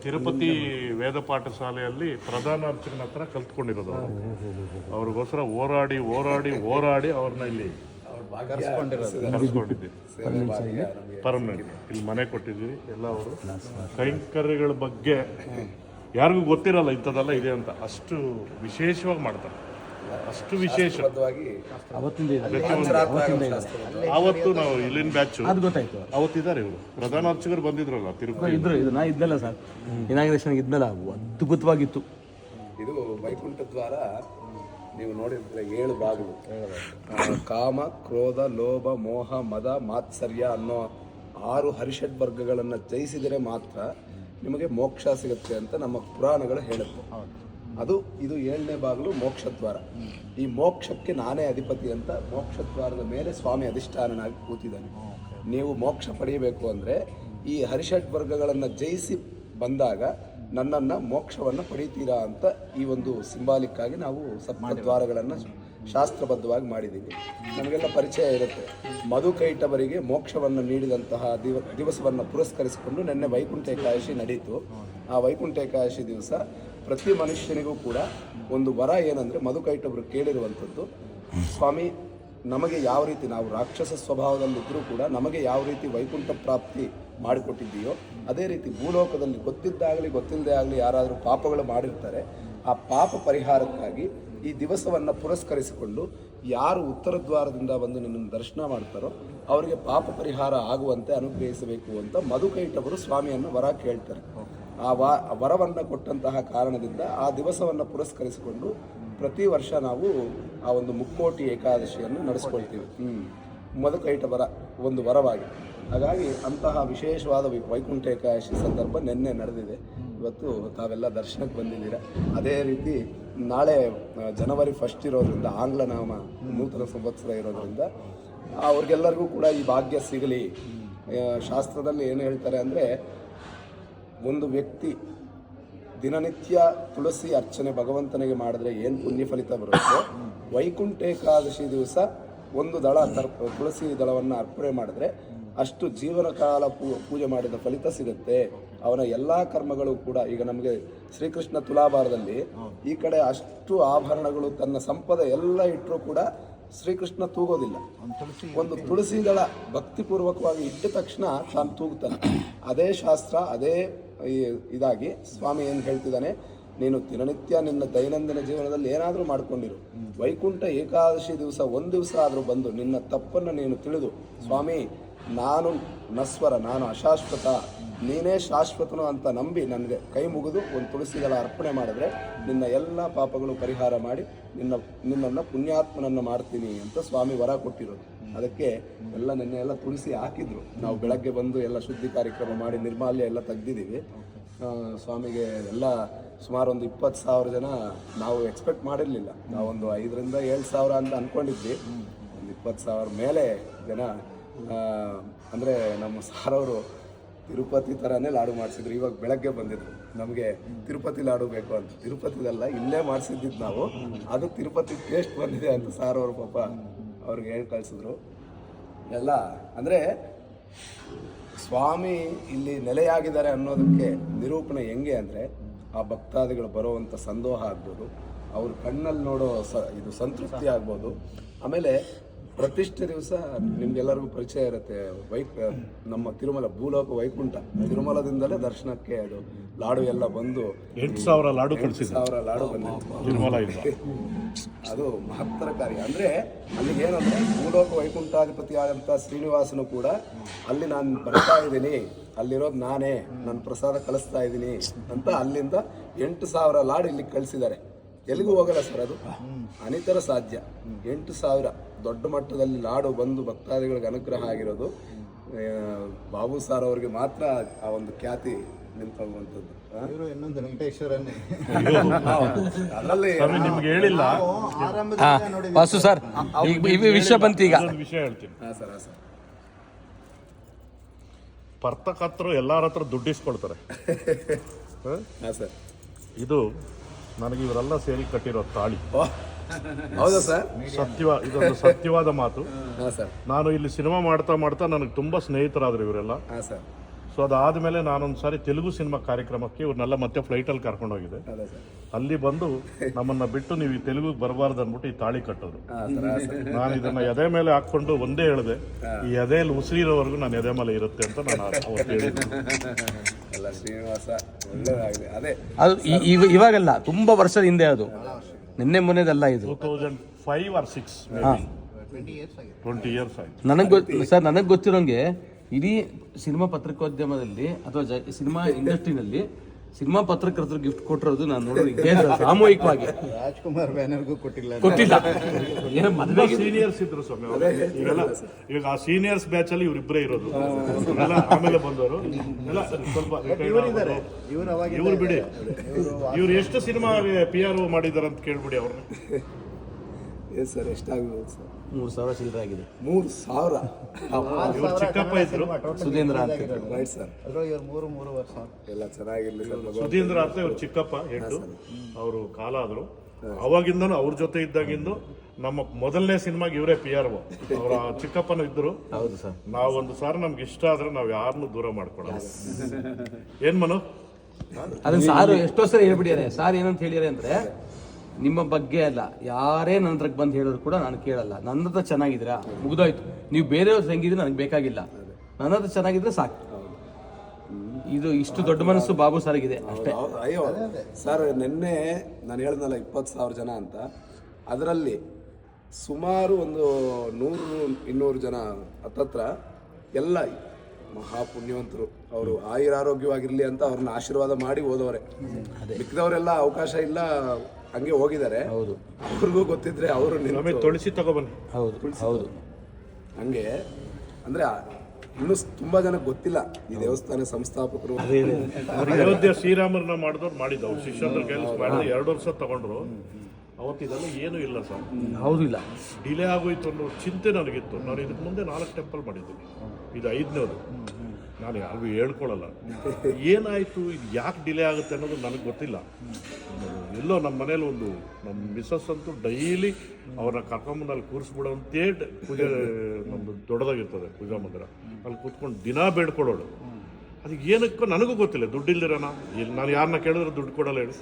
ತಿರುಪತಿ ವೇದ ಪಾಠ ಶಾಲೆಯಲ್ಲಿ ಪ್ರಧಾನ ಅರ್ಚಕನ ಹತ್ರ ಕಲ್ತ್ಕೊಂಡಿರೋದು ಅವರು. ಅವ್ರಿಗೋಸ್ಕರ ಹೋರಾಡಿ ಹೋರಾಡಿ ಹೋರಾಡಿ ಅವ್ರನ್ನ ಇಲ್ಲಿ ಕರ್ಸ್ಕೊಂಡಿದ್ವಿ. ಪರ್ಮನೆಂಟ್ ಇಲ್ಲಿ ಮನೆ ಕೊಟ್ಟಿದ್ವಿ ಎಲ್ಲ. ಅವರು ಕೈಂಕರ್ಯಗಳ ಬಗ್ಗೆ ಯಾರಿಗೂ ಗೊತ್ತಿರಲ್ಲ ಇಂಥದ್ದೆಲ್ಲ ಇದೆ ಅಂತ. ಅಷ್ಟು ವಿಶೇಷವಾಗಿ ಮಾಡ್ತಾರೆ, ಅಷ್ಟು ವಿಶೇಷ. ಅವತ್ತು ನಾವು ಇಲ್ಲಿನ ಬ್ಯಾಚ್ ಅವತ್ತಿದ್ದಾರೆ ಇವರು ಪ್ರಧಾನ ಅರ್ಚಕರು ಬಂದಿದ್ರಲ್ಲ ತಿರುಪತಿ ಇದ್ನಲ್ಲ ಸರ್, ಇನಾಗ್ರೇಷನ್ ಇದ್ನಲ್ಲ, ಅದ್ಭುತವಾಗಿತ್ತು. ಇದು ವೈಕುಂಠ ದ್ವಾರ ನೀವು ನೋಡಿದ್ರೆ 7 ಬಾಗಿಲು. ಕಾಮ, ಕ್ರೋಧ, ಲೋಭ, ಮೋಹ, ಮದ, ಮಾತ್ಸರ್ಯ ಅನ್ನೋ 6 ಹರಿಷಡ್ ವರ್ಗಗಳನ್ನು ಜಯಿಸಿದರೆ ಮಾತ್ರ ನಿಮಗೆ ಮೋಕ್ಷ ಸಿಗುತ್ತೆ ಅಂತ ನಮ್ಮ ಪುರಾಣಗಳು ಹೇಳುತ್ತೆ. ಇದು 7ನೇ ಬಾಗಿಲು ಮೋಕ್ಷದ್ವಾರ. ಈ ಮೋಕ್ಷಕ್ಕೆ ನಾನೇ ಅಧಿಪತಿ ಅಂತ ಮೋಕ್ಷದ್ವಾರದ ಮೇಲೆ ಸ್ವಾಮಿ ಅಧಿಷ್ಠಾನನಾಗಿ ಕೂತಿದ್ದಾನೆ. ನೀವು ಮೋಕ್ಷ ಪಡೆಯಬೇಕು ಅಂದರೆ ಈ ಹರಿಷಡ್ ವರ್ಗಗಳನ್ನು ಜಯಿಸಿ ಬಂದಾಗ ನನ್ನನ್ನು ಮೋಕ್ಷವನ್ನು ಪಡೀತೀರಾ ಅಂತ ಈ ಒಂದು ಸಿಂಬಾಲಿಕ್ ಆಗಿ ನಾವು ಸಪ್ತದ್ವಾರಗಳನ್ನು ಶಾಸ್ತ್ರಬದ್ಧವಾಗಿ ಮಾಡಿದ್ದೀವಿ. ನಮಗೆಲ್ಲ ಪರಿಚಯ ಇರುತ್ತೆ. ಮಧುಕೈಟವರಿಗೆ ಮೋಕ್ಷವನ್ನು ನೀಡಿದಂತಹ ದಿವಸವನ್ನು ಪುರಸ್ಕರಿಸಿಕೊಂಡು ನಿನ್ನೆ ವೈಕುಂಠ ಏಕಾದಶಿ ನಡೀತು. ಆ ವೈಕುಂಠ ಏಕಾದಶಿ ದಿವಸ ಪ್ರತಿ ಮನುಷ್ಯನಿಗೂ ಕೂಡ ಒಂದು ವರ ಏನಂದರೆ, ಮಧುಕೈಟವರು ಕೇಳಿರುವಂಥದ್ದು, ಸ್ವಾಮಿ ನಮಗೆ ಯಾವ ರೀತಿ ನಾವು ರಾಕ್ಷಸ ಸ್ವಭಾವದಲ್ಲಿದ್ದರೂ ಕೂಡ ನಮಗೆ ಯಾವ ರೀತಿ ವೈಕುಂಠ ಪ್ರಾಪ್ತಿ ಮಾಡಿಕೊಟ್ಟಿದ್ದೀಯೋ ಅದೇ ರೀತಿ ಭೂಲೋಕದಲ್ಲಿ ಗೊತ್ತಿದ್ದಾಗಲಿ ಗೊತ್ತಿಲ್ಲದೆ ಆಗಲಿ ಯಾರಾದರೂ ಪಾಪಗಳು ಮಾಡಿರ್ತಾರೆ, ಆ ಪಾಪ ಪರಿಹಾರಕ್ಕಾಗಿ ಈ ದಿವಸವನ್ನು ಪುರಸ್ಕರಿಸಿಕೊಂಡು ಯಾರು ಉತ್ತರ ದ್ವಾರದಿಂದ ಬಂದು ನಿನ್ನನ್ನು ದರ್ಶನ ಮಾಡ್ತಾರೋ ಅವರಿಗೆ ಪಾಪ ಪರಿಹಾರ ಆಗುವಂತೆ ಅನುಗ್ರಹಿಸಬೇಕು ಅಂತ ಮಧುಕೈಟವರು ಸ್ವಾಮಿಯನ್ನು ವರ ಕೇಳ್ತಾರೆ. ಆ ವರವನ್ನು ಕೊಟ್ಟಂತಹ ಕಾರಣದಿಂದ ಆ ದಿವಸವನ್ನು ಪುರಸ್ಕರಿಸಿಕೊಂಡು ಪ್ರತಿ ವರ್ಷ ನಾವು ಆ ಒಂದು ಮುಕ್ಕೋಟಿ ಏಕಾದಶಿಯನ್ನು ನಡೆಸ್ಕೊಳ್ತೀವಿ. ಮಧುಕೈಟ ಒಂದು ವರವಾಗಿ. ಹಾಗಾಗಿ ಅಂತಹ ವಿಶೇಷವಾದ ವೈಕುಂಠ ಏಕಾದಶಿ ಸಂದರ್ಭ ನಿನ್ನೆ ನಡೆದಿದೆ. ಇವತ್ತು ತಾವೆಲ್ಲ ದರ್ಶನಕ್ಕೆ ಬಂದಿದ್ದೀರಾ. ಅದೇ ರೀತಿ ನಾಳೆ ಜನವರಿ 1 ಇರೋದ್ರಿಂದ, ಆಂಗ್ಲ ನಾಮ ನೂತನ ಸಂವತ್ಸರ ಇರೋದ್ರಿಂದ ಅವ್ರಿಗೆಲ್ಲರಿಗೂ ಕೂಡ ಈ ಭಾಗ್ಯ ಸಿಗಲಿ. ಶಾಸ್ತ್ರದಲ್ಲಿ ಏನು ಹೇಳ್ತಾರೆ ಅಂದರೆ, ಒಂದು ವ್ಯಕ್ತಿ ದಿನನಿತ್ಯ ತುಳಸಿ ಅರ್ಚನೆ ಭಗವಂತನಿಗೆ ಮಾಡಿದ್ರೆ ಏನು ಪುಣ್ಯ ಫಲಿತ ಬರುತ್ತೆ, ವೈಕುಂಠ ಏಕಾದಶಿ ದಿವಸ ಒಂದು ದಳ ತುಳಸಿ ದಳವನ್ನು ಅರ್ಪಣೆ ಮಾಡಿದ್ರೆ ಅಷ್ಟು ಜೀವನ ಕಾಲ ಪೂಜೆ ಮಾಡಿದ ಫಲಿತ ಸಿಗುತ್ತೆ. ಅವನ ಎಲ್ಲ ಕರ್ಮಗಳು ಕೂಡ, ಈಗ ನಮಗೆ ಶ್ರೀಕೃಷ್ಣ ತುಲಾಭಾರದಲ್ಲಿ ಈ ಕಡೆ ಅಷ್ಟು ಆಭರಣಗಳು ತನ್ನ ಸಂಪದ ಎಲ್ಲ ಇಟ್ಟರೂ ಕೂಡ ಶ್ರೀಕೃಷ್ಣ ತೂಗೋದಿಲ್ಲ. ಒಂದು ತುಳಸಿ ದಳ ಭಕ್ತಿಪೂರ್ವಕವಾಗಿ ಇಟ್ಟ ತಕ್ಷಣ ತಾನು ತೂಗುತ್ತಾನೆ. ಅದೇ ಶಾಸ್ತ್ರ, ಅದೇ ಇದಾಗಿ ಸ್ವಾಮಿ ಏನು ಹೇಳ್ತಿದ್ದಾನೆ, ನೀನು ದಿನನಿತ್ಯ ನಿನ್ನ ದೈನಂದಿನ ಜೀವನದಲ್ಲಿ ಏನಾದರೂ ಮಾಡ್ಕೊಂಡಿರು, ವೈಕುಂಠ ಏಕಾದಶಿ ದಿವಸ ಒಂದು ದಿವಸ ಆದರೂ ಬಂದು ನಿನ್ನ ತಪ್ಪನ್ನು ನೀನು ತಿಳಿದು, ಸ್ವಾಮಿ ನಾನು ನಶ್ವರ, ನಾನು ಅಶಾಶ್ವತ, ನೀನೇ ಶಾಶ್ವತನು ಅಂತ ನಂಬಿ ನನಗೆ ಕೈ ಮುಗಿದು ಒಂದು ತುಳಸಿಗಳ ಅರ್ಪಣೆ ಮಾಡಿದ್ರೆ ನಿನ್ನ ಎಲ್ಲ ಪಾಪಗಳು ಪರಿಹಾರ ಮಾಡಿ ನಿನ್ನನ್ನು ಪುಣ್ಯಾತ್ಮನನ್ನು ಮಾಡ್ತೀನಿ ಅಂತ ಸ್ವಾಮಿ ವರ ಕೊಟ್ಟಿರೋದು. ಅದಕ್ಕೆ ನಿನ್ನೆ ಎಲ್ಲ ತುಳಸಿ ಹಾಕಿದ್ರು. ನಾವು ಬೆಳಗ್ಗೆ ಬಂದು ಎಲ್ಲ ಶುದ್ಧಿ ಕಾರ್ಯಕ್ರಮ ಮಾಡಿ ನಿರ್ಮಾಲ್ಯ ಎಲ್ಲ ತೆಗ್ದಿದ್ದೀವಿ. ಸ್ವಾಮಿಗೆ ಎಲ್ಲ ಸುಮಾರು ಒಂದು 20,000 ಜನ. ನಾವು ಎಕ್ಸ್ಪೆಕ್ಟ್ ಮಾಡಿರಲಿಲ್ಲ. ನಾವೊಂದು 5,000 to 7,000 ಅಂತ ಅಂದ್ಕೊಂಡಿದ್ವಿ. ಒಂದು 20,000 ಮೇಲೆ ಜನ. ಅಂದರೆ ನಮ್ಮ ಸಾರವರು ತಿರುಪತಿ ಥರನೇ ಲಾಡು ಮಾಡಿಸಿದ್ರು. ಇವಾಗ ಬೆಳಗ್ಗೆ ಬಂದಿದ್ರು, ನಮಗೆ ತಿರುಪತಿ ಲಾಡು ಬೇಕು ಅಂತ. ತಿರುಪತಿದಲ್ಲ, ಇಲ್ಲೇ ಮಾಡಿಸಿದ್ದು ನಾವು. ಅದು ತಿರುಪತಿ ಟೇಸ್ಟ್ ಬಂದಿದೆ ಅಂತ ಸಾರವರು ಪಾಪ ಅವ್ರಿಗೆ ಹೇಳಿ ಕಳಿಸಿದ್ರು ಎಲ್ಲ. ಅಂದರೆ ಸ್ವಾಮಿ ಇಲ್ಲಿ ನೆಲೆಯಾಗಿದ್ದಾರೆ ಅನ್ನೋದಕ್ಕೆ ನಿರೂಪಣೆ ಹೆಂಗೆ ಅಂದರೆ, ಆ ಭಕ್ತಾದಿಗಳು ಬರುವಂಥ ಸಂದೋಹ ಆಗ್ಬೋದು, ಅವ್ರ ಕಣ್ಣಲ್ಲಿ ನೋಡೋ ಇದು ಸಂತೃಪ್ತಿ ಆಗ್ಬೋದು. ಆಮೇಲೆ ಪ್ರತಿಷ್ಠೆ ದಿವಸ ನಿಮ್ಗೆಲ್ಲರಿಗೂ ಪರಿಚಯ ಇರುತ್ತೆ, ನಮ್ಮ ತಿರುಮಲ ಭೂಲೋಕ ವೈಕುಂಠ, ತಿರುಮಲದಿಂದಲೇ ದರ್ಶನಕ್ಕೆ ಅದು ಲಾಡು ಎಲ್ಲ ಬಂದು 8,000 ಲಾಡು ಬಂದಿದೆ. ಅದು ಮಹತ್ತರ ಕಾರ್ಯ. ಅಂದರೆ ಅಲ್ಲಿಗೆ ಏನಂದರೆ, ಭೂಲೋಕ ವೈಕುಂಠಾಧಿಪತಿ ಆದಂಥ ಶ್ರೀನಿವಾಸನು ಕೂಡ ಅಲ್ಲಿ ನಾನು ಬರ್ತಾ ಇದ್ದೀನಿ, ಅಲ್ಲಿರೋದು ನಾನೇ, ನನ್ನ ಪ್ರಸಾದ ಕಳಿಸ್ತಾ ಇದ್ದೀನಿ ಅಂತ ಅಲ್ಲಿಂದ 8,000 ಲಾಡು ಇಲ್ಲಿಗೆ ಕಳಿಸಿದ್ದಾರೆ. ಎಲ್ಲಿಗೂ ಹೋಗಲ್ಲ ಸರ್, ಅದು ಅನಿತರ ಸಾಧ್ಯ. 8,000 ದೊಡ್ಡ ಮಟ್ಟದಲ್ಲಿ ಲಾಡು ಬಂದು ಭಕ್ತಾದಿಗಳಿಗೆ ಅನುಗ್ರಹ ಆಗಿರೋದು ಬಾಬು ಸಾರ್ ಅವ್ರಿಗೆ ಮಾತ್ರ ಆ ಒಂದು ಖ್ಯಾತಿ ನಿಂತುವಂಥದ್ದು. ಇನ್ನೊಂದು ವೆಂಕಟೇಶ್ವರನ್ನೇ ಅದರಲ್ಲಿ ನಿಮ್ಗೆ ಹೇಳಿಲ್ಲ ವಾಸು ಸರ್, ವಿಷಯ ಬಂತು. ಈಗ ವಿಷಯ ಹೇಳ್ತೀನಿ. ಹಾಂ ಸರ್. ಪರ್ತಕರ್ತರು ಎಲ್ಲರ ಹತ್ರ ದುಡ್ಡಿಸ್ಕೊಳ್ತಾರೆ. ಹಾಂ ಸರ್. ಇದು ನನಗೆ ಇವರೆಲ್ಲ ಸೇರಿ ಕಟ್ಟಿರೋ ತಾಳಿ. ಹೌದಾ ಸರ್? ಇದೊಂದು ಸತ್ಯವಾದ ಮಾತು. ಹಾಂ ಸರ್. ನಾನು ಇಲ್ಲಿ ಸಿನಿಮಾ ಮಾಡ್ತಾ ಮಾಡ್ತಾ ನನಗೆ ತುಂಬ ಸ್ನೇಹಿತರಾದ್ರು ಇವರೆಲ್ಲ. ಹಾಂ ಸರ್. ಸೊ ಅದಾದಮೇಲೆ ನಾನೊಂದು ಸಾರಿ ತೆಲುಗು ಸಿನಿಮಾ ಕಾರ್ಯಕ್ರಮಕ್ಕೆ ಇವ್ರನ್ನೆಲ್ಲ ಮತ್ತೆ ಫ್ಲೈಟಲ್ಲಿ ಕರ್ಕೊಂಡೋಗಿದ್ದೆ. ಅದೇ ಸರ್. ಅಲ್ಲಿ ಬಂದು ನಮ್ಮನ್ನು ಬಿಟ್ಟು ನೀವು ಈ ತೆಲುಗಿಗೆ ಬರಬಾರ್ದು ಅಂದ್ಬಿಟ್ಟು ಈ ತಾಳಿ ಕಟ್ಟೋದು. ನಾನು ಇದನ್ನು ಎದೆ ಮೇಲೆ ಹಾಕ್ಕೊಂಡು ಒಂದೇ ಹೇಳಿದೆ, ಈ ಎದೆಯಲ್ಲಿ ಉಸಿರಿರೋವರೆಗೂ ನಾನು ಎದೆ ಮೇಲೆ ಇರುತ್ತೆ ಅಂತ ನಾನು ಅವತ್ತು ಹೇಳಿದ್ದೆ. ಎಲ್ಲ ಶ್ರೀನಿವಾಸ ಒಳ್ಳೇದಾಗಿದೆ. ಅದೇ ಅದು ಇವಾಗಲ್ಲ, ತುಂಬ ವರ್ಷದ ಹಿಂದೆ, ಅದು ನಿನ್ನೆ ಮೊನ್ನೆದಲ್ಲ ಇದು. 2005 or 6 ಹಾಂ, 20 years ಆಯ್ತು. ನನಗೆ ಗೊತ್ತಿರೋಂಗೆ ಇಡೀ ಸಿನಿಮಾ ಪತ್ರಿಕೋದ್ಯಮದಲ್ಲಿ ಅಥವಾ ಸಿನಿಮಾ ಇಂಡಸ್ಟ್ರಿನಲ್ಲಿ ಸಿನಿಮಾ ಪತ್ರಕರ್ತರು ಗಿಫ್ಟ್ ಕೊಟ್ಟಿರೋದು ನಾನು ನೋಡೋದು ಇದೇ ಸಾಮೂಹಿಕವಾಗಿ. ರಾಜ್ಕುಮಾರ್ ಬ್ಯಾನರ್ಗೂ ಕೊಟ್ಟಿಲ್ಲ. ಏನೋ ಮದುವೆ ಸೀನಿಯರ್ಸ್ ಇದ್ರು ಸ್ವಾಮಿ ಅವರು. ಈಗ ಆ ಸೀನಿಯರ್ಸ್ ಬ್ಯಾಚ್ ಅಲ್ಲಿ ಇವರಿಬ್ಬರೇ ಇರೋದು. ಎಲ್ಲ ಆಮೇಲೆ ಬಂದವರು ಎಲ್ಲ ಸ್ವಲ್ಪ ಇವ್ರು ಬಿಡಿ. ಇವ್ರು ಎಷ್ಟು ಸಿನಿಮಾ PR ಮಾಡಿದಾರೆ ಅಂತ ಕೇಳ್ಬಿಡಿ ಅವ್ರನ್ನ. ಏನು ಸರ್, ಎಷ್ಟಾಗ್ಬೋದು ಸರ್? 3,000 ಚಿಲ್ಲರೆ ಆಗಿದೆ. 3,000. ಇವ್ರು ಚಿಕ್ಕಪ್ಪ ಇದ್ರು, ಸುಧೀಂದ್ರ ಅಂತ. Right sir. ಇವ್ರು 3 ವರ್ಷ ಎಲ್ಲ ಚೆನ್ನಾಗಿರ್ಲಿ ಸರ್. ಸುಧೀಂದ್ರ ಅಂತ ಇವ್ರು ಚಿಕ್ಕಪ್ಪ ಹೆಣ್ಣು, ಅವರು ಕಾಲ ಆದ್ರು. ಅವಾಗಿಂದನು ಅವ್ರ ಜೊತೆ ಇದ್ದಾಗಿಂದು ನಮ್ಮ ಮೊದಲನೇ ಸಿನಿಮಾಗೆ ಇವರೇ PR. ಅವರ ಚಿಕ್ಕಪ್ಪನ ಇದ್ರು. ಹೌದು ಸರ್. ನಾವೊಂದು ಸಾರಿ ನಮ್ಗೆ ಇಷ್ಟ ಆದ್ರೆ ನಾವು ಯಾರನ್ನೂ ದೂರ ಮಾಡ್ಕೊಳ್ಳೋದು. ಏನ್ ಮನು? ಅದನ್ನ ಸಾರು ಎಷ್ಟೋ ಸರಿ ಹೇಳ್ಬಿಟ್ಟಿದ್ದಾರೆ. ಸಾರ್ ಏನಂತ ಹೇಳಿದಾರೆ ಅಂದ್ರೆ, ನಿಮ್ಮ ಬಗ್ಗೆ ಅಲ್ಲ, ಯಾರೇ ನನ್ನ ಹತ್ರಕ್ಕೆ ಬಂದು ಹೇಳಿದ್ರು ಕೂಡ ನಾನು ಕೇಳಲ್ಲ. ನನ್ನ ಹತ್ರ ಚೆನ್ನಾಗಿದ್ದೀರಾ, ಮುಗ್ದೋಯ್ತು. ನೀವು ಬೇರೆಯವ್ರು ಹೆಂಗಿದ್ರೆ ನನಗೆ ಬೇಕಾಗಿಲ್ಲ, ನನ್ನ ಹತ್ರ ಚೆನ್ನಾಗಿದ್ರೆ ಸಾಕು. ಇದು ಇಷ್ಟು ದೊಡ್ಡ ಮನಸ್ಸು ಬಾಬು ಸರ್ಗಿದೆ ಅಷ್ಟೇ. ಅಯ್ಯೋ ಸರ್, ನಿನ್ನೆ ನಾನು ಹೇಳಿದ್ನಲ್ಲ 20,000 ಜನ ಅಂತ, ಅದರಲ್ಲಿ ಸುಮಾರು ಒಂದು 100-200 ಜನ ಹತ್ತತ್ರ ಎಲ್ಲ ಮಹಾಪುಣ್ಯವಂತರು. ಅವರು ಆಯುರಾರೋಗ್ಯವಾಗಿರ್ಲಿ ಅಂತ ಅವ್ರನ್ನ ಆಶೀರ್ವಾದ ಮಾಡಿ ಹೋದವರೆ. ಮಿಕ್ಕಿದವರೆಲ್ಲ ಅವಕಾಶ ಇಲ್ಲ, ಹಂಗೆ ಹೋಗಿದ್ದಾರೆ. ಹೌದು, ಅವ್ರಿಗೂ ಗೊತ್ತಿದ್ರೆ ಅವರು ತುಳಸಿ ತಗೊಬನ್ನಿ. ಹೌದು ಹೌದು. ಹಂಗೆ ಅಂದ್ರೆ ಇನ್ನೂ ತುಂಬಾ ಜನಕ್ಕೆ ಗೊತ್ತಿಲ್ಲ ಈ ದೇವಸ್ಥಾನ ಸಂಸ್ಥಾಪಕರು. ಅಯೋಧ್ಯೆ ಶ್ರೀರಾಮರನ್ನ ಮಾಡಿದವ್ರು ಶಿಷ್ಯಂದ್ರ ಕೈಲಿ ಮಾಡಿದ 2 ವರ್ಷ ತಗೊಂಡ್ರು. ಅವತ್ತು ಇದೆಲ್ಲ ಏನೂ ಇಲ್ಲ ಸರ್. ಹೌದು, ಇಲ್ಲ, ಡಿಲೇ ಆಗೋಯ್ತು ಅನ್ನೋ ಚಿಂತೆ ನನಗಿತ್ತು. ನಾನು ಇದಕ್ಕೆ ಮುಂದೆ 4 ಟೆಂಪಲ್ ಮಾಡಿದ್ದೀನಿ, ಇದು 5ನೇದು. ನಾನು ಯಾರಿಗೂ ಹೇಳ್ಕೊಳ್ಳಲ್ಲ ಏನಾಯಿತು, ಇದು ಯಾಕೆ ಡಿಲೇ ಆಗುತ್ತೆ ಅನ್ನೋದು ನನಗೆ ಗೊತ್ತಿಲ್ಲ. ಎಲ್ಲೋ ನಮ್ಮ ಮನೇಲಿ ನಮ್ಮ ಮಿಸ್ಸಸ್ ಅಂತೂ ಡೈಲಿ ಅವ್ರನ್ನ ಕರ್ಕೊಂಬಂದಲ್ಲಿ ಕೂರಿಸ್ಬಿಡೋಂತೇ ಪೂಜೆ ನಮ್ಮದು ದೊಡ್ಡದಾಗಿರ್ತದೆ ಪೂಜಾ ಮಂದಿರ, ಅಲ್ಲಿ ಕೂತ್ಕೊಂಡು ದಿನ ಬೇಡ್ಕೊಳ್ಳೋಳು. ಅದಕ್ಕೆ ಏನಕ್ಕೋ ನನಗೂ ಗೊತ್ತಿಲ್ಲ, ದುಡ್ಡು ಇಲ್ದಿರೋಣ ನಾನು ಯಾರನ್ನ ಕೇಳಿದ್ರೆ ದುಡ್ಡು ಕೊಡಲ್ಲ ಹೇಳಿ.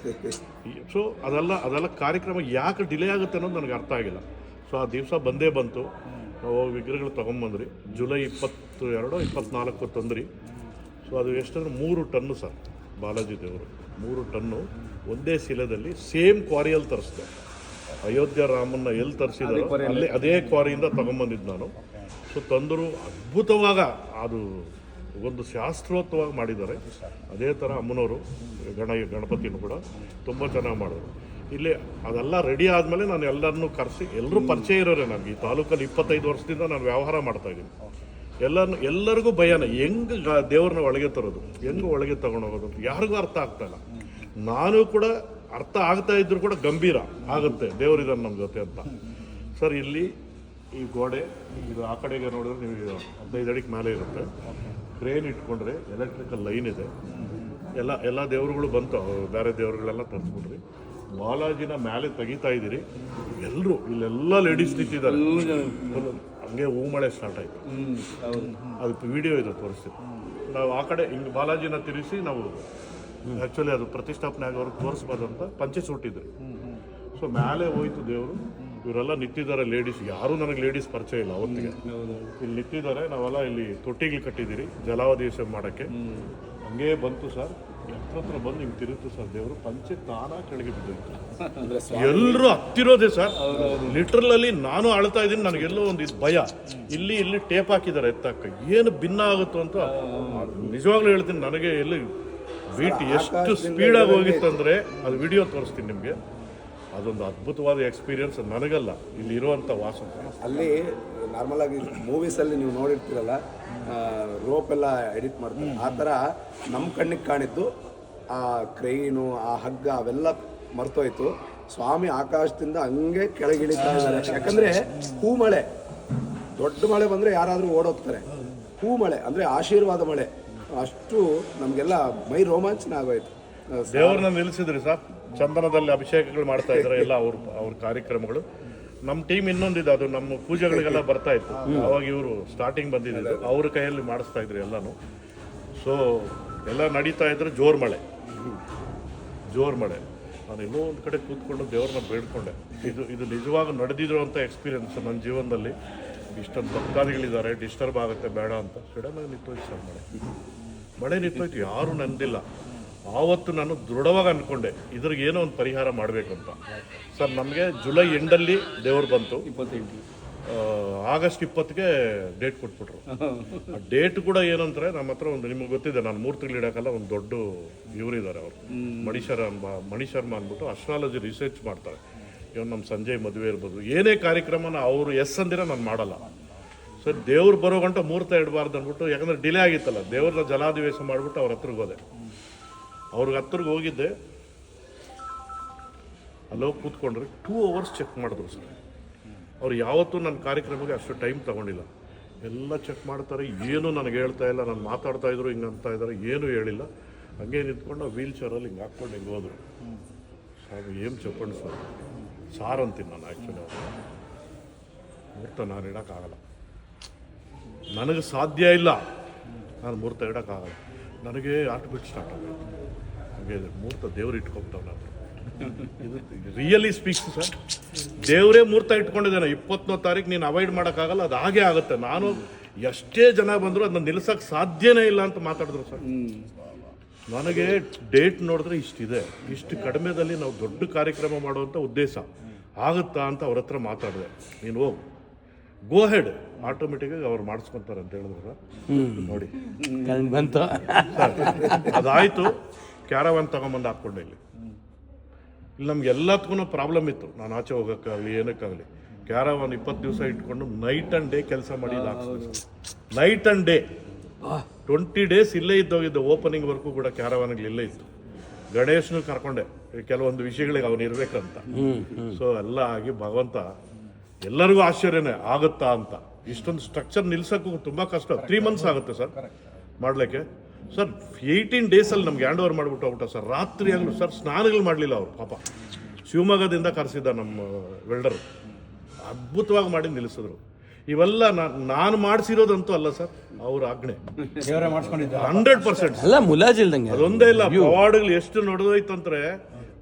ಸೊ ಅದೆಲ್ಲ ಕಾರ್ಯಕ್ರಮ ಯಾಕೆ ಡಿಲೇ ಆಗುತ್ತೆ ಅನ್ನೋದು ನನಗೆ ಅರ್ಥ ಆಗಿಲ್ಲ. ಸೊ ಆ ದಿವಸ ಬಂದೇ ಬಂತು. ನಾವು ವಿಗ್ರಹಗಳು ತೊಗೊಂಬಂದ್ರಿ. ಜುಲೈ 22-24 ತಂದ್ರಿ. ಸೊ ಅದು ಎಷ್ಟಂದ್ರೆ 3 ಟನ್ನು ಸರ್. ಬಾಲಾಜಿ ದೇವರು 3 ಟನ್ನು ಒಂದೇ ಶಿಲೆದಲ್ಲಿ ಸೇಮ್ ಕ್ವಾರಿಯಲ್ಲಿ ತರಿಸಿದೆ. ಅಯೋಧ್ಯ ರಾಮನ್ನ ಎಲ್ಲಿ ತರಿಸಿದಾರೋ ಅಲ್ಲಿ ಅದೇ ಕ್ವಾರಿಯಿಂದ ತೊಗೊಂಬಂದಿದ್ದು ನಾನು. ಸೊ ತಂದರು ಅದ್ಭುತವಾಗ ಅದು ಒಂದು ಶಾಸ್ತ್ರೋಕ್ತವಾಗಿ ಮಾಡಿದ್ದಾರೆ. ಅದೇ ಥರ ಅಮ್ಮನವರು ಗಣಪತಿನೂ ಕೂಡ ತುಂಬ ಚೆನ್ನಾಗಿ ಮಾಡಿದ್ರು. ಇಲ್ಲಿ ಅದೆಲ್ಲ ರೆಡಿ ಆದಮೇಲೆ ನಾನು ಎಲ್ಲರನ್ನೂ ಕರೆಸಿ, ಎಲ್ಲರೂ ಪರಿಚಯ ಇರೋರೆ ನನಗೆ. ಈ ತಾಲೂಕಲ್ಲಿ 25 ವರ್ಷದಿಂದ ನಾನು ವ್ಯವಹಾರ ಮಾಡ್ತಾಯಿದ್ದೀನಿ. ಎಲ್ಲರಿಗೂ ಭಯನ ಹೆಂಗೆ ದೇವ್ರನ್ನ ಒಳಗೆ ತರೋದು, ಹೆಂಗೆ ಒಳಗೆ ತಗೊಂಡೋಗೋದು ಅಂತ ಯಾರಿಗೂ ಅರ್ಥ ಆಗ್ತಾಯಿಲ್ಲ. ನಾನು ಕೂಡ ಅರ್ಥ ಆಗ್ತಾ ಇದ್ರು ಕೂಡ ಗಂಭೀರ ಆಗುತ್ತೆ ದೇವರಿದಾನೆ ನಮ್ಮ ಜೊತೆ ಅಂತ. ಸರ್ ಇಲ್ಲಿ ಈ ಗೋಡೆ ಇದು ಆ ಕಡೆಗೆ ನೋಡಿದ್ರೆ ನೀವು 15 ಅಡಿಗೆ ಮೇಲೆ ಇರುತ್ತೆ. ಕ್ರೇನ್ ಇಟ್ಕೊಂಡ್ರೆ ಎಲೆಕ್ಟ್ರಿಕಲ್ ಲೈನ್ ಇದೆ. ಎಲ್ಲ ದೇವರುಗಳು ಬಂತು, ಬೇರೆ ದೇವರುಗಳೆಲ್ಲ ತರಿಸ್ಬಿಟ್ರಿ. ಬಾಲಾಜಿನ ಮೇಲೆ ತೆಗಿತಾ ಇದ್ದೀರಿ. ಎಲ್ಲರೂ ಇಲ್ಲೆಲ್ಲ ಲೇಡೀಸ್ ನಿಂತಿದ್ದಾರೆ. ಹಂಗೆ ಮಳೆ ಸ್ಟಾರ್ಟ್ ಆಯಿತು. ಅದಕ್ಕೆ ವಿಡಿಯೋ ಇದೆ, ತೋರಿಸ್ತೀವಿ. ನಾವು ಆ ಕಡೆ ಹಿಂಗೆ ಬಾಲಾಜಿನ ತಿರುಗಿಸಿ ನಾವು ಆ್ಯಕ್ಚುಲಿ ಅದು ಪ್ರತಿಷ್ಠಾಪನೆ ಆಗೋರ್ಗೆ ತೋರಿಸ್ಬೋದು ಅಂತ ಪಂಚೆ ಸುಟ್ಟಿದ್ರು. ಸೊ ಮೇಲೆ ಹೋಯ್ತು ದೇವರು. ಇವರೆಲ್ಲ ನಿಂತಿದ್ದಾರೆ ಲೇಡೀಸ್. ಯಾರೂ ನನಗೆ ಲೇಡೀಸ್ ಪರಿಚಯ ಇಲ್ಲ ಅವತ್ತಿಗೆ. ಇಲ್ಲಿ ನಿಂತಿದ್ದಾರೆ. ನಾವೆಲ್ಲ ಇಲ್ಲಿ ತೊಟ್ಟಿಗಳು ಕಟ್ಟಿದ್ದೀರಿ ಜಲಾವಧೇಶ ಮಾಡೋಕ್ಕೆ. ಹಂಗೇ ಬಂತು ಸರ್. ಹತ್ರ ಬಂದು ಹಿಂಗೆ ತಿರುಗಿತು ಸರ್. ದೇವರು ಪಂಚೆ ತಾನ ಕೆಳಗೆ ಬಿದ್ದಿತ್ತು. ಎಲ್ಲರೂ ಹತ್ತಿರೋದೆ ಸರ್. ಲಿಟ್ರಲಲ್ಲಿ ನಾನು ಅಳ್ತಾ ಇದ್ದೀನಿ. ನನಗೆಲ್ಲೋ ಒಂದು ಭಯ. ಇಲ್ಲಿ ಟೇಪ್ ಹಾಕಿದ್ದಾರೆ ಎತ್ತಕ್ಕ. ಏನು ಭಿನ್ನ ಆಗುತ್ತೋ ಅಂತ ನಿಜವಾಗ್ಲೂ ಹೇಳ್ತೀನಿ. ನನಗೆ ಎಲ್ಲಿ ಬೀಟ್ ಎಷ್ಟು ಸ್ಪೀಡಾಗಿ ಹೋಗಿತ್ತಂದರೆ ಅದು ವಿಡಿಯೋ ತೋರಿಸ್ತೀನಿ ನಿಮಗೆ. ಅದೊಂದು ಅದ್ಭುತವಾದ ಎಕ್ಸ್ಪೀರಿಯನ್ಸ್ ನನಗಲ್ಲ, ಇಲ್ಲಿ ಇರುವಂಥ ವಾಸ. ಅಲ್ಲಿ ನಾರ್ಮಲ್ ಆಗಿ ಮೂವೀಸಲ್ಲಿ ನೀವು ನೋಡಿರ್ತೀರಲ್ಲ, ರೋಪ್ ಎಲ್ಲ ಎಡಿಟ್ ಮಾಡ್ತಾರೆ. ಆ ಥರ ನಮ್ಮ ಕಣ್ಣಿಗೆ ಕಾಣಿದ್ದು ಆ ಕ್ರೈನು, ಆ ಹಗ್ಗ ಅವೆಲ್ಲ ಮರ್ತೋಯ್ತು. ಸ್ವಾಮಿ ಆಕಾಶದಿಂದ ಹಂಗೆ ಕೆಳಗಿಳಿತಾ ಇದ್ದಾರೆ. ಯಾಕಂದರೆ ಹೂಮಳೆ, ದೊಡ್ಡ ಮಳೆ ಬಂದರೆ ಯಾರಾದರೂ ಓಡೋಗ್ತಾರೆ. ಹೂಮಳೆ ಅಂದರೆ ಆಶೀರ್ವಾದ ಮಳೆ. ಅಷ್ಟು ನಮಗೆಲ್ಲ ಮೈ ರೋಮಾಂಚನ ಆಗೋಯ್ತು. ದೇವ್ರನ್ನ ನಿಲ್ಲಿಸಿದ್ರಿ ಸರ್. ಚಂದನದಲ್ಲಿ ಅಭಿಷೇಕಗಳು ಮಾಡ್ತಾ ಇದ್ದಾರೆ ಎಲ್ಲ ಅವ್ರ ಕಾರ್ಯಕ್ರಮಗಳು. ನಮ್ಮ ಟೀಮ್ ಇನ್ನೊಂದಿದೆ, ಅದು ನಮ್ಮ ಪೂಜೆಗಳಿಗೆಲ್ಲ ಬರ್ತಾ ಇತ್ತು. ಅವಾಗ ಇವರು ಸ್ಟಾರ್ಟಿಂಗ್ ಬಂದಿದ್ದು ಅವ್ರ ಕೈಯಲ್ಲಿ ಮಾಡಿಸ್ತಾ ಇದ್ರು ಎಲ್ಲಾನು. ಸೊ ಎಲ್ಲ ನಡೀತಾ ಇದ್ರೆ ಜೋರು ಮಳೆ ನಾನು ಇನ್ನೂ ಒಂದು ಕಡೆ ಕೂತ್ಕೊಂಡು ದೇವ್ರನ್ನ ಬೇಡ್ಕೊಂಡೆ. ಇದು ನಿಜವಾಗ ನಡೆದಿರುವಂಥ ಎಕ್ಸ್ಪೀರಿಯನ್ಸ್ ನನ್ನ ಜೀವನದಲ್ಲಿ. ಇಷ್ಟೊಂದು ಭಕ್ತಾದಿಗಳಿದ್ದಾರೆ, ಡಿಸ್ಟರ್ಬ್ ಆಗುತ್ತೆ ಬೇಡ ಅಂತ. ಸಡನ್ನಾಗಿ ನಿಂತೋಯ್ತು ಸರ್ ಮಳೆ ನಿಂತೋಯ್ತು, ಯಾರೂ ನಂದಿಲ್ಲ. ಆವತ್ತು ನಾನು ದೃಢವಾಗಿ ಅಂದ್ಕೊಂಡೆ ಇದ್ರಿಗೆ ಏನೋ ಒಂದು ಪರಿಹಾರ ಮಾಡಬೇಕಂತ. ಸರ್ ನಮಗೆ ಜುಲೈ ಎಂಡಲ್ಲಿ ದೇವ್ರು ಬಂತು, ಆಗಸ್ಟ್ 20ಗೆ ಡೇಟ್ ಕೊಟ್ಬಿಟ್ರು. ಆ ಡೇಟ್ ಕೂಡ ಏನಂತಾರೆ, ನಮ್ಮ ಹತ್ರ ಒಂದು ನಿಮಗೆ ಗೊತ್ತಿದೆ, ನಾನು 3 ತಿಂಗಳು ಇಡೋಕ್ಕಲ್ಲ, ಒಂದು ದೊಡ್ಡ ಇವರಿದ್ದಾರೆ ಅವರು, ಮಣಿಶರ್ಮ ಅಂದ್ಬಿಟ್ಟು ಅಸ್ಟ್ರಾಲಜಿ ರಿಸರ್ಚ್ ಮಾಡ್ತಾರೆ. ಇವನು ನಮ್ಮ ಸಂಜಯ್ ಮದುವೆ ಇರ್ಬೋದು, ಏನೇ ಕಾರ್ಯಕ್ರಮನ ಅವರು ಎಸ್ ಅಂದಿರ ನಾನು ಮಾಡಲ್ಲ. ಸರ್ ದೇವ್ರು ಬರೋ ಗಂಟ ಮುಹೂರ್ತ ಇಡಬಾರ್ದು ಅಂದ್ಬಿಟ್ಟು, ಯಾಕಂದ್ರೆ ಡಿಲೇ ಆಗಿತ್ತಲ್ಲ, ದೇವ್ರನ್ನ ಜಲಾಧಿವೇಶ ಮಾಡಿಬಿಟ್ಟು ಅವ್ರ ಹತ್ರಕ್ಕೆ ಹೋದೆ. ಅವ್ರಿಗೆ ಹತ್ರಕ್ಕೆ ಹೋಗಿದ್ದೆ, ಅಲ್ಲೋಗಿ ಕೂತ್ಕೊಂಡ್ರೆ 2 hours ಚೆಕ್ ಮಾಡಿದ್ರು ಸರ್. ಅವ್ರು ಯಾವತ್ತೂ ನನ್ನ ಕಾರ್ಯಕ್ರಮಕ್ಕೆ ಅಷ್ಟು ಟೈಮ್ ತೊಗೊಂಡಿಲ್ಲ. ಎಲ್ಲ ಚೆಕ್ ಮಾಡ್ತಾರೆ, ಏನೂ ನನಗೆ ಹೇಳ್ತಾ ಇಲ್ಲ. ನಾನು ಮಾತಾಡ್ತಾ ಇದ್ರು ಹಿಂಗೆ ಅಂತ ಇದ್ದಾರೆ, ಏನೂ ಹೇಳಿಲ್ಲ. ಹಂಗೆ ನಿಂತ್ಕೊಂಡು ವೀಲ್ ಚೇರಲ್ಲಿ ಹಿಂಗೆ ಹಾಕ್ಕೊಂಡು ಹಿಂಗೆ ಹೋದ್ರು. ಸಾಕು ಏನು ಚಪ್ಪಂಡು ಸಾರು ಅಂತೀನಿ ನಾನು. ಆ್ಯಕ್ಚುಲಿ ಅವರು ಮುಹೂರ್ತ ನಾನು ಇಡೋಕ್ಕಾಗಲ್ಲ, ನನಗೆ ಸಾಧ್ಯ ಇಲ್ಲ, ನಾನು ಮುಹೂರ್ತ ಇಡೋಕ್ಕಾಗಲ್ಲ. ನನಗೆ ಆಟೋಮೆಟಿಕ್ ಸ್ಟಾರ್ಟ್ ಆಗುತ್ತೆ. ಹಾಗೆ ಮುಹೂರ್ತ ದೇವ್ರು ಇಟ್ಕೊಬಿಟ್ಟವ್ರು. ನಾನು ಇದು ರಿಯಲಿ ಸ್ಪೀಕ್ಸ್ ಸರ್, ದೇವರೇ ಮುಹೂರ್ತ ಇಟ್ಕೊಂಡಿದ್ದಾನೆ. 20ನೇ ತಾರೀಕು ನೀನು ಅವಾಯ್ಡ್ ಮಾಡೋಕ್ಕಾಗಲ್ಲ, ಅದು ಹಾಗೆ ಆಗುತ್ತೆ. ನಾನು ಎಷ್ಟೇ ಜನ ಬಂದರೂ ಅದನ್ನ ನಿಲ್ಸೋಕ್ಕೆ ಸಾಧ್ಯನೇ ಇಲ್ಲ ಅಂತ ಮಾತಾಡಿದ್ರು ಸರ್. ನನಗೆ ಡೇಟ್ ನೋಡಿದ್ರೆ ಇಷ್ಟಿದೆ, ಇಷ್ಟು ಕಡಿಮೆದಲ್ಲಿ ನಾವು ದೊಡ್ಡ ಕಾರ್ಯಕ್ರಮ ಮಾಡುವಂಥ ಉದ್ದೇಶ ಆಗುತ್ತಾ ಅಂತ ಅವ್ರ ಹತ್ರ ಮಾತಾಡಿದೆ. ನೀನು ಹೋಗು, ಗೋ ಹೆಡ್, ಆಟೋಮೆಟಿಕ್ಕಾಗಿ ಅವ್ರು ಮಾಡಿಸ್ಕೊತಾರೆ ಅಂತ ಹೇಳಿದ್ರು. ನೋಡಿ ಬಂತು, ಅದಾಯಿತು. ಕ್ಯಾರವಾನ್ ತಗೊಂಬಂದು ಹಾಕ್ಕೊಂಡೆ ಇಲ್ಲಿ ನಮ್ಗೆ ಎಲ್ಲದಕ್ಕೂ ಪ್ರಾಬ್ಲಮ್ ಇತ್ತು. ನಾನು ಆಚೆ ಹೋಗೋಕ್ಕಾಗಲಿ ಏನಕ್ಕಾಗಲಿ ಕ್ಯಾರವಾನ್ 20 ದಿವಸ ಇಟ್ಕೊಂಡು ನೈಟ್ ಆ್ಯಂಡ್ ಡೇ ಕೆಲಸ ಮಾಡಿ ನೈಟ್ ಆ್ಯಂಡ್ ಡೇ 20 days ಇಲ್ಲೇ ಇದ್ದೋಗಿದ್ದೆ. ಓಪನಿಂಗ್ ವರ್ಕು ಕೂಡ ಕ್ಯಾರವಾನ್ಗಳು ಇಲ್ಲೇ ಇತ್ತು. ಗಣೇಶನು ಕರ್ಕೊಂಡೆ ಕೆಲವೊಂದು ವಿಷಯಗಳಿಗೆ ಅವನು ಇರಬೇಕಂತ. ಸೊ ಎಲ್ಲ ಆಗಿ ಭಗವಂತ ಎಲ್ಲರಿಗೂ ಆಶ್ಚರ್ಯನೇ ಆಗುತ್ತಾ ಅಂತ. ಇಷ್ಟೊಂದು ಸ್ಟ್ರಕ್ಚರ್ ನಿಲ್ಸೋಕ್ಕೂ ತುಂಬ ಕಷ್ಟ. 3 months ಆಗುತ್ತೆ ಸರ್ ಮಾಡಲಿಕ್ಕೆ. ಸರ್ 18 days ನಮ್ಗೆ ಹ್ಯಾಂಡ್ ಓವರ್ ಮಾಡಿಬಿಟ್ಟು ಸರ್. ರಾತ್ರಿ ಆಗಲು ಸರ್ ಸ್ನಾನಗಳು ಮಾಡಲಿಲ್ಲ ಅವರು ಪಾಪ. ಶಿವಮೊಗ್ಗದಿಂದ ಕರೆಸಿದ್ದ ನಮ್ಮ ವೆಲ್ಡರು, ಅದ್ಭುತವಾಗಿ ಮಾಡಿ ನಿಲ್ಲಿಸಿದ್ರು. ಇವೆಲ್ಲ ನಾನು ಮಾಡಿಸಿರೋದಂತೂ ಅಲ್ಲ ಸರ್, ಅವ್ರ ಆಜ್ಞೆ 100%. ಅಲ್ಲ ಮುಲಾಜಿಲ್ದಂಗೆ ಅದೊಂದೇ ಇಲ್ಲ, ಪವಾಡಗಳು ಎಷ್ಟು ನಡೆದೋಯ್ತಂದ್ರೆ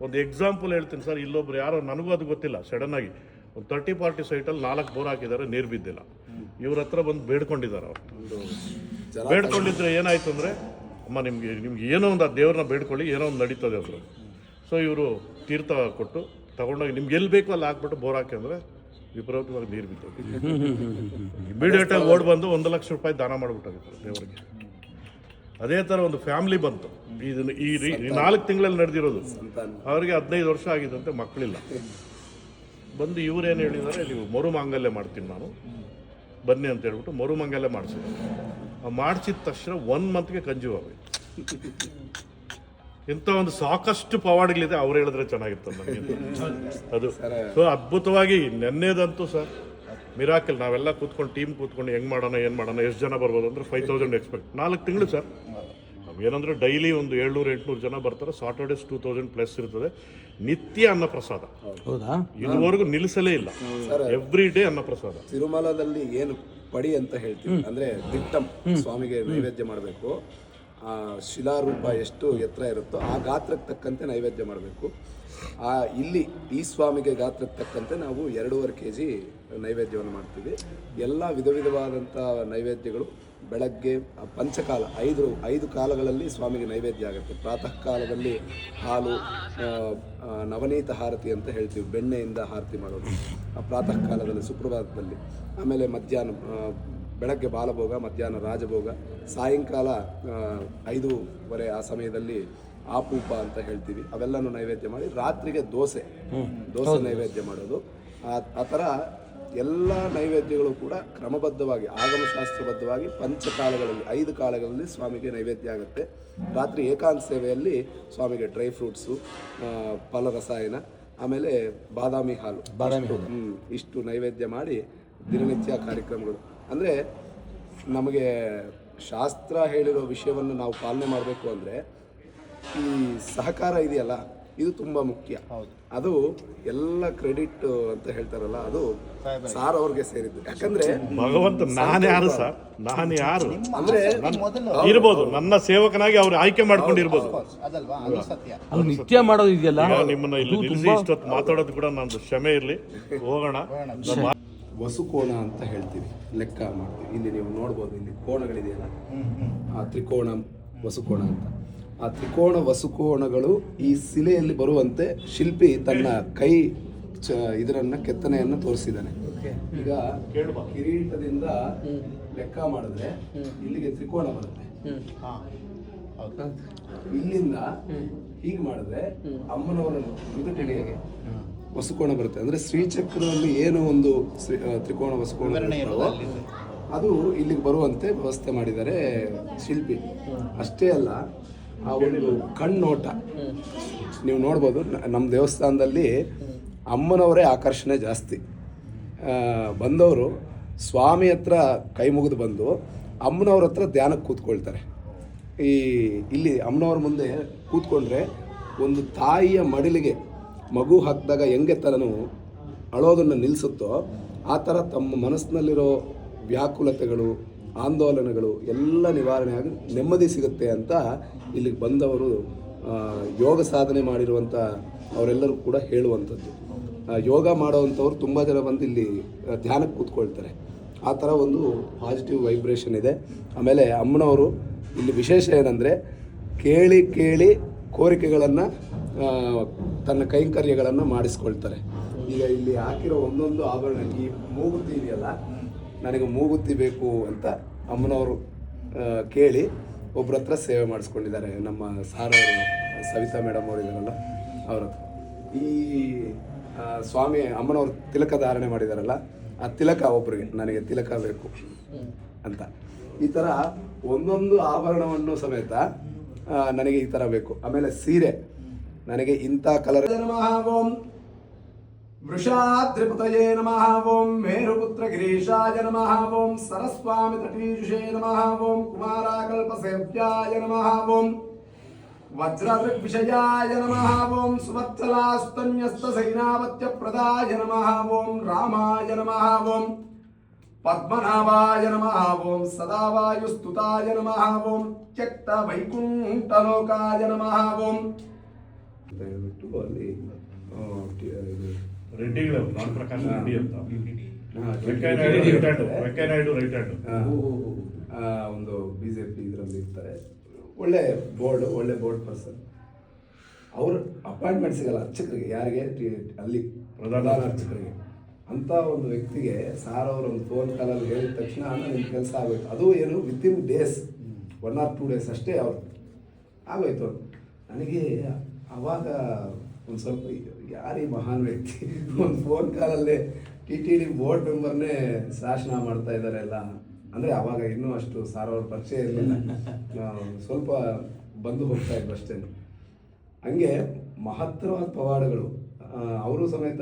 ಒಂದು ಎಕ್ಸಾಂಪಲ್ ಹೇಳ್ತೀನಿ ಸರ್. ಇಲ್ಲೊಬ್ರು ಯಾರೋ, ನನಗೂ ಅದು ಗೊತ್ತಿಲ್ಲ, ಸಡನ್ ಆಗಿ ಒಂದು 30-40 ಸೈಟಲ್ಲಿ 4 ಬೋರ್ ಹಾಕಿದ್ದಾರೆ, ನೀರು ಬಿದ್ದಿಲ್ಲ. ಇವ್ರ ಹತ್ರ ಬಂದು ಬೇಡ್ಕೊಂಡಿದ್ದಾರೆ. ಅವರು ಬೇಡ್ಕೊಂಡಿದ್ರೆ ಏನಾಯ್ತು ಅಂದರೆ, ಅಮ್ಮ ನಿಮ್ಗೆ ಏನೋ ಒಂದು ಆ ದೇವ್ರನ್ನ ಬೇಡ್ಕೊಳ್ಳಿ, ಏನೋ ಒಂದು ನಡೀತದೆ ಅಂದರು. ಸೊ ಇವರು ತೀರ್ಥ ಕೊಟ್ಟು ತಗೊಂಡೋಗಿ ನಿಮ್ಗೆ ಎಲ್ಲಿ ಬೇಕೋ ಅಲ್ಲಿ ಹಾಕ್ಬಿಟ್ಟು ಬೋರ್ ಹಾಕಿ ಅಂದರೆ ವಿಪರೀತವಾಗಿ ನೀರು ಬಿತ್ತು. ಇಮಿಡಿಯೇಟಾಗಿ ಓಡ್ ಬಂದು 1 ಲಕ್ಷ ರೂಪಾಯಿ ದಾನ ಮಾಡಿಬಿಟ್ಟಾಗಿತ್ತು ದೇವರಿಗೆ. ಅದೇ ಥರ ಒಂದು ಫ್ಯಾಮಿಲಿ ಬಂತು. ಇದನ್ನು ಈ 4 ತಿಂಗಳಲ್ಲಿ ನಡೆದಿರೋದು. ಅವ್ರಿಗೆ 15 ವರ್ಷ ಆಗಿದ್ದಂತೆ, ಮಕ್ಕಳಿಲ್ಲ. ಬಂದು ಇವ್ರೇನು ಹೇಳಿದ್ದಾರೆ, ನೀವು ಮರುಮಾಂಗಲ್ಯ ಮಾಡ್ತೀನಿ ನಾನು, ಬನ್ನಿ ಅಂತ ಹೇಳ್ಬಿಟ್ಟು ಮರುಮಾಂಗಲ್ಯ ಮಾಡಿಸಿದ್ರು. ಮಾಡಿಸಿದ ತಕ್ಷಣ 1 monthಗೆ ಕನ್ಜ್ಯೂವ್ ಆಗೋಯ್ತು. ಇಂಥ ಒಂದು ಸಾಕಷ್ಟು ಪವಾಡಗಳಿದೆ. ಅವ್ರು ಹೇಳಿದ್ರೆ ಚೆನ್ನಾಗಿರ್ತದೆ ನನಗೆ ಅದು. ಸೊ ಅದ್ಭುತವಾಗಿ ನೆನ್ನೆದಂತೂ ಸರ್ ಮಿರಾಕಲ್. ನಾವೆಲ್ಲ ಕೂತ್ಕೊಂಡು ಟೀಮ್ ಕೂತ್ಕೊಂಡು ಹೆಂಗೆ ಮಾಡೋಣ, ಏನು ಮಾಡೋಣ, ಎಷ್ಟು ಜನ ಬರ್ಬೋದು ಅಂದರೆ 5000 ಎಕ್ಸ್ಪೆಕ್ಟ್. 4 ತಿಂಗಳು ಸರ್. ನಾವೇನಂದ್ರೆ ಡೈಲಿ ಒಂದು 700-800 ಜನ ಬರ್ತಾರೆ. ಸಾಟರ್ಡೇಸ್ 2000+ ಇರ್ತದೆ. ನಿತ್ಯ ಅನ್ನಪ್ರಸಾದ, ಇದುವರೆಗೂ ನಿಲ್ಲಿಸಲೇ ಇಲ್ಲ. Every day ಅನ್ನಪ್ರಸಾದ. ತಿರುಮಲದಲ್ಲಿ ಏನು ಪಡಿ ಅಂತ ಹೇಳ್ತೀವಿ ಅಂದ್ರೆ ದಿಟ್ಟಂ ಸ್ವಾಮಿಗೆ ನೈವೇದ್ಯ ಮಾಡಬೇಕು. ಶಿಲಾರೂಪ ಎಷ್ಟು ಎತ್ತರ ಇರುತ್ತೋ ಆ ಗಾತ್ರಕ್ಕೆ ತಕ್ಕಂತೆ ನೈವೇದ್ಯ ಮಾಡಬೇಕು. ಇಲ್ಲಿ ಈ ಸ್ವಾಮಿಗೆ ಗಾತ್ರಕ್ಕೆ ತಕ್ಕಂತೆ ನಾವು 2.5 kg ನೈವೇದ್ಯವನ್ನು ಮಾಡ್ತೀವಿ. ಎಲ್ಲ ವಿಧವಾದಂಥ ನೈವೇದ್ಯಗಳು ಬೆಳಗ್ಗೆ ಪಂಚಕಾಲ 5 ಕಾಲಗಳಲ್ಲಿ ಸ್ವಾಮಿಗೆ ನೈವೇದ್ಯ ಆಗುತ್ತೆ. ಪ್ರಾತಃ ಕಾಲದಲ್ಲಿ ಹಾಲು, ನವನೀತ ಹಾರತಿ ಅಂತ ಹೇಳ್ತೀವಿ, ಬೆಣ್ಣೆಯಿಂದ ಹಾರತಿ ಮಾಡೋದು ಪ್ರಾತಃ ಕಾಲದಲ್ಲಿ ಸುಪ್ರಭಾತದಲ್ಲಿ. ಆಮೇಲೆ ಮಧ್ಯಾಹ್ನ ಬೆಳಗ್ಗೆ ಬಾಲಭೋಗ, ಮಧ್ಯಾಹ್ನ ರಾಜಭೋಗ, ಸಾಯಂಕಾಲ 5:15 ಆ ಸಮಯದಲ್ಲಿ ಆಪೂಪ ಅಂತ ಹೇಳ್ತೀವಿ, ಅವೆಲ್ಲನೂ ನೈವೇದ್ಯ ಮಾಡಿ ರಾತ್ರಿಗೆ ದೋಸೆ ನೈವೇದ್ಯ ಮಾಡೋದು. ಆ ಥರ ಎಲ್ಲ ನೈವೇದ್ಯಗಳು ಕೂಡ ಕ್ರಮಬದ್ಧವಾಗಿ ಆಗಮಶಾಸ್ತ್ರಬದ್ಧವಾಗಿ ಪಂಚಕಾಲಗಳಲ್ಲಿ 5 ಕಾಲಗಳಲ್ಲಿ ಸ್ವಾಮಿಗೆ ನೈವೇದ್ಯ ಆಗುತ್ತೆ. ರಾತ್ರಿ ಏಕಾಂತ ಸೇವೆಯಲ್ಲಿ ಸ್ವಾಮಿಗೆ ಡ್ರೈ ಫ್ರೂಟ್ಸು, ಫಲರಸಾಯನ, ಆಮೇಲೆ ಬಾದಾಮಿ ಹಾಲು ಇಷ್ಟು ನೈವೇದ್ಯ ಮಾಡಿ ದಿನನಿತ್ಯ ಕಾರ್ಯಕ್ರಮಗಳು. ಅಂದರೆ ನಮಗೆ ಶಾಸ್ತ್ರ ಹೇಳಿರೋ ವಿಷಯವನ್ನು ನಾವು ಪಾಲನೆ ಮಾಡಬೇಕು ಅಂದರೆ ಈ ಸಹಕಾರ ಇದೆಯಲ್ಲ, ಇದು ತುಂಬ ಮುಖ್ಯ. ಅದು ಎಲ್ಲ ಕ್ರೆಡಿಟ್ ಅಂತ ಹೇಳ್ತಾರಲ್ಲ, ಅದು ಸಾರ್ ಅವ್ರಿಗೆ ಸೇರಿದ್ದು. ಯಾಕಂದ್ರೆ ಭಗವಂತ ನಾನು ಯಾರು ಸರ್, ನಾನು ಯಾರು ಅಂದ್ರೆ ಇರ್ಬೋದು, ನನ್ನ ಸೇವಕನಾಗಿ ಅವ್ರು ಆಯ್ಕೆ ಮಾಡ್ಕೊಂಡಿರ್ಬೋದು. ಅದಲ್ವಾ, ಅದು ಸತ್ಯ. ಅದು ನಿತ್ಯ ಮಾಡೋದು ಇದೆಯಲ್ಲ, ಈಗ ನಿಮ್ಮನ್ನ ಇಲ್ಲಿ ನಿಲ್ಲಿಸಿ ಇಷ್ಟೊತ್ತು ಮಾತಾಡೋದು ಕೂಡ ನಂದು ಕ್ಷಮೆ ಇರಲಿ. ಹೋಗೋಣ. ವಸುಕೋಣ ಅಂತ ಹೇಳ್ತೀವಿ, ಲೆಕ್ಕ ಮಾಡ್ತೀವಿ. ಇಲ್ಲಿ ನೀವು ನೋಡ್ಬೋದು, ಇಲ್ಲಿ ಕೋಣಗಳಿದೆಯಲ್ಲ, ಆ ತ್ರಿಕೋಣ ವಸುಕೋಣ ಅಂತ. ಆ ತ್ರಿಕೋಣ ವಸುಕೋಣಗಳು ಈ ಶಿಲೆಯಲ್ಲಿ ಬರುವಂತೆ ಶಿಲ್ಪಿ ತನ್ನ ಕೈ ಇದರನ್ನ ಕೆತ್ತನೆಯನ್ನ ತೋರಿಸಿದ್ದಾನೆ. ಈಗ ಕಿರೀಟದಿಂದ ಲೆಕ್ಕ ಮಾಡಿದ್ರೆ ಇಲ್ಲಿಗೆ ತ್ರಿಕೋಣ ಬರುತ್ತೆ. ಇಲ್ಲಿಂದ ಹೀಗೆ ಮಾಡಿದ್ರೆ ಅಮ್ಮನವರ ಮೃದುಟಿಣಿಗೆ ವಸುಕೋಣ ಬರುತ್ತೆ. ಅಂದ್ರೆ ಶ್ರೀಚಕ್ರದಲ್ಲಿ ಏನು ಒಂದು ತ್ರಿಕೋಣ ವಸುಕೋಣ ಅದು ಇಲ್ಲಿಗೆ ಬರುವಂತೆ ವ್ಯವಸ್ಥೆ ಮಾಡಿದ್ದಾರೆ ಶಿಲ್ಪಿ. ಅಷ್ಟೇ ಅಲ್ಲ, ಆ ಒಂದು ಕಣ್ಣೋಟ ನೀವು ನೋಡ್ಬೋದು. ನಮ್ಮ ದೇವಸ್ಥಾನದಲ್ಲಿ ಅಮ್ಮನವರೇ ಆಕರ್ಷಣೆ ಜಾಸ್ತಿ. ಬಂದವರು ಸ್ವಾಮಿ ಹತ್ರ ಕೈ ಮುಗಿದು ಬಂದು ಅಮ್ಮನವ್ರ ಹತ್ರ ಧ್ಯಾನಕ್ಕೆ ಕೂತ್ಕೊಳ್ತಾರೆ. ಇಲ್ಲಿ ಅಮ್ಮನವ್ರ ಮುಂದೆ ಕೂತ್ಕೊಂಡ್ರೆ ಒಂದು ತಾಯಿಯ ಮಡಿಲಿಗೆ ಮಗು ಹಾಕಿದಾಗ ಹೆಂಗೆ ತನನು ಅಳೋದನ್ನು ನಿಲ್ಲಿಸುತ್ತೋ ಆ ಥರ ತಮ್ಮ ಮನಸ್ಸಿನಲ್ಲಿರೋ ವ್ಯಾಕುಲತೆಗಳು, ಆಂದೋಲನಗಳು ಎಲ್ಲ ನಿವಾರಣೆ ಆಗಿ ನೆಮ್ಮದಿ ಸಿಗುತ್ತೆ ಅಂತ ಇಲ್ಲಿಗೆ ಬಂದವರು ಯೋಗ ಸಾಧನೆ ಮಾಡಿರುವಂಥ ಅವರೆಲ್ಲರೂ ಕೂಡ ಹೇಳುವಂಥದ್ದು. ಯೋಗ ಮಾಡೋವಂಥವ್ರು ತುಂಬ ಜನ ಬಂದು ಇಲ್ಲಿ ಧ್ಯಾನಕ್ಕೆ ಕೂತ್ಕೊಳ್ತಾರೆ. ಆ ಥರ ಒಂದು ಪಾಸಿಟಿವ್ ವೈಬ್ರೇಷನ್ ಇದೆ. ಆಮೇಲೆ ಅಮ್ಮನವರು ಇಲ್ಲಿ ವಿಶೇಷ ಏನಂದರೆ, ಕೇಳಿ ಕೇಳಿ ಕೋರಿಕೆಗಳನ್ನು, ತನ್ನ ಕೈಂಕರ್ಯಗಳನ್ನು ಮಾಡಿಸ್ಕೊಳ್ತಾರೆ. ಈಗ ಇಲ್ಲಿ ಹಾಕಿರೋ ಒಂದೊಂದು ಆಭರಣ, ಈ ಮೂಗುತಿ ಇದೆಯಲ್ಲ, ನನಗೆ ಮೂಗುತಿ ಬೇಕು ಅಂತ ಅಮ್ಮನವರು ಕೇಳಿ ಒಬ್ಬರ ಹತ್ರ ಸೇವೆ ಮಾಡಿಸ್ಕೊಂಡಿದ್ದಾರೆ. ನಮ್ಮ ಸಾರವರು ಸವಿತಾ ಮೇಡಮ್ ಅವರು ಇದ್ದಾರಲ್ಲ, ಅವ್ರ ಹತ್ರ ಈ ಸ್ವಾಮಿ ಅಮ್ಮನವರು ತಿಲಕ ಧಾರಣೆ ಮಾಡಿದಾರಲ್ಲ, ಆ ತಿಲಕ ಒಬ್ಬರಿಗೆ ನನಗೆ ತಿಲಕ ಬೇಕು ಅಂತ, ಈ ಥರ ಒಂದೊಂದು ಆಭರಣವನ್ನು ಸಮೇತ ನನಗೆ ಈ ಥರ ಬೇಕು. ಆಮೇಲೆ ಸೀರೆ ನನಗೆ ಇಂಥ ಕಲರ್. ಓಂ ವೃಷಾದ್ರಿಪತಯೇ ನಮಃ. ಓಂ ಮೇರುಪುತ್ರ ಗಿರೀಶಾಯ ನಮಃ. ಓಂ ಸರಸ್ವಾಮಿ ತಟೀಜುಷೇ ನಮಃ. ಓಂ ಕುಮಾರಾಕಲ್ಪಸೇವ್ಯಾಯ ನಮಃ. ಓಂ ವಜ್ರದೃಗ್ವಿಷಯಾಯ ನಮಃ. ಓಂ ಸುವತ್ಸಲಾಸ್ತನ್ಯಸ್ತಸೈನಾವತ್ಯಪ್ರದಾಯ ನಮಃ. ಓಂ ರಾಮಾಯ ನಮಃ. ಓಂ ಪದ್ಮನಾಭಾಯ ನಮಃ. ಓಂ ಸದಾವಾಯುಸ್ತುತಾಯ ನಮಃ. ಓಂ ತ್ಯಕ್ತ ವೈಕುಂಠಲೋಕಾಯ ನಮಃ. ಓಂ ಅಂತ ಹೇಳ್ಬಿಟ್ಟು ಅಲ್ಲಿ ರೆಡ್ಡಿಗಳು ನಾನ್ ಪ್ರಕಾಶ್ ರೆಡ್ಡಿ ಅಂತ, ವೆಂಕಯ್ಯನಾಯ್ಡು ರೈಟ್ ಹ್ಯಾಂಡ್ ಒಂದು BJP ಇದರಲ್ಲಿ ಇರ್ತಾರೆ. ಒಳ್ಳೆ ಬೋರ್ಡ್ ಪರ್ಸನ್. ಅವರು ಅಪಾಯಿಂಟ್ಮೆಂಟ್ ಸಿಗಲ್ಲ ಅರ್ಚಕರಿಗೆ, ಯಾರಿಗೆ ಅಲ್ಲಿ ಪ್ರಧಾನ ಅರ್ಚಕರಿಗೆ. ಅಂತ ಒಂದು ವ್ಯಕ್ತಿಗೆ ಸಾರ್ ಅವರು ಒಂದು ಫೋನ್ ಕಾಲಲ್ಲಿ ಹೇಳಿದ ತಕ್ಷಣ ನಿಮ್ಮ ಕೆಲಸ ಆಗೋಯ್ತು. ಅದು ಏನು ವಿತಿನ್ ಡೇಸ್, 1 or 2 days ಅಷ್ಟೇ ಅವ್ರು ಆಗೋಯ್ತು. ನನಗೆ ಆವಾಗ ಒಂದು ಸ್ವಲ್ಪ ಯಾರೀ ಮಹಾನ್ ವ್ಯಕ್ತಿ, ಒಂದು ಫೋನ್ ಕಾಲಲ್ಲೇ TTD ಬೋರ್ಡ್ ಮೆಂಬರ್ನೇ ಶಾಸನ ಮಾಡ್ತಾ ಇದ್ದಾರೆ ಎಲ್ಲ. ಅಂದರೆ ಆವಾಗ ಇನ್ನೂ ಅಷ್ಟು ಸಾರ್ ಅವ್ರ ಪರಿಚಯ ಇರಲಿಲ್ಲ, ಸ್ವಲ್ಪ ಬಂದು ಹೋಗ್ತಾ ಇದ್ರು ಅಷ್ಟೇ. ಹಂಗೆ ಮಹತ್ತರವಾದ ಪವಾಡಗಳು. ಅವರು ಸಮೇತ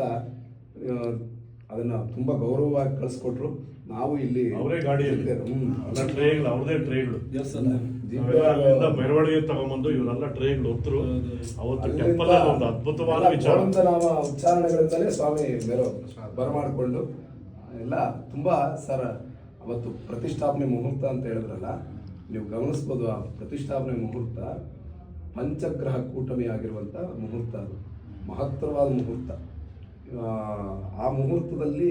ಅದನ್ನು ತುಂಬ ಗೌರವವಾಗಿ ಕಳಿಸ್ಕೊಟ್ರು. ನಾವು ಇಲ್ಲಿ ಅವರೇ ಗಾಡಿಯಲ್ಲಿ ಅವ್ರದೇ ಟ್ರೇಗಳು ಮೆರವಣಿಗೆ ತಗೊಂಬಂದು ಇವರೆಲ್ಲ ಟ್ರೇಗಳು ಹೊತ್ತರು. ಅವತ್ತು ಟೆಂಪಲ್ ಒಂದು ಅದ್ಭುತವಾದ ವಿಚಾರ, ನಾಮ ಉಚ್ಚಾರಣೆಗಳಿಂದಲೇ ಸ್ವಾಮಿ ಬರಮಾಡಿಕೊಂಡು ಎಲ್ಲ ತುಂಬ ಸರ್. ಅವತ್ತು ಪ್ರತಿಷ್ಠಾಪನೆ ಮುಹೂರ್ತ ಅಂತ ಹೇಳಿದ್ರಲ್ಲ, ನೀವು ಗಮನಿಸ್ಬೋದು. ಆ ಪ್ರತಿಷ್ಠಾಪನೆ ಮುಹೂರ್ತ ಪಂಚಗ್ರಹ ಕೂಟಮಿ ಆಗಿರುವಂಥ ಮುಹೂರ್ತ, ಅದು ಮಹತ್ತರವಾದ ಮುಹೂರ್ತ. ಆ ಮುಹೂರ್ತದಲ್ಲಿ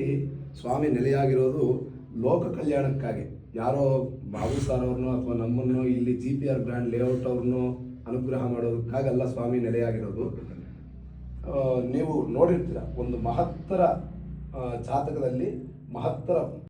ಸ್ವಾಮಿ ನೆಲೆಯಾಗಿರೋದು ಲೋಕ ಕಲ್ಯಾಣಕ್ಕಾಗಿ. ಯಾರೋ ಬಾಬು ಸಾರ್ ಅವ್ರನ್ನೋ ಅಥವಾ ನಮ್ಮನ್ನು ಇಲ್ಲಿ GPR ಗ್ರ್ಯಾಂಡ್ ಲೇಔಟ್ ಅವ್ರನ್ನೋ ಅನುಗ್ರಹ ಮಾಡೋದಕ್ಕಾಗಲ್ಲ ಸ್ವಾಮಿ ನೆಲೆಯಾಗಿರೋದು. ನೀವು ನೋಡಿರ್ತೀರ, ಒಂದು ಮಹತ್ತರ ಜಾತಕದಲ್ಲಿ ಮಹತ್ತರ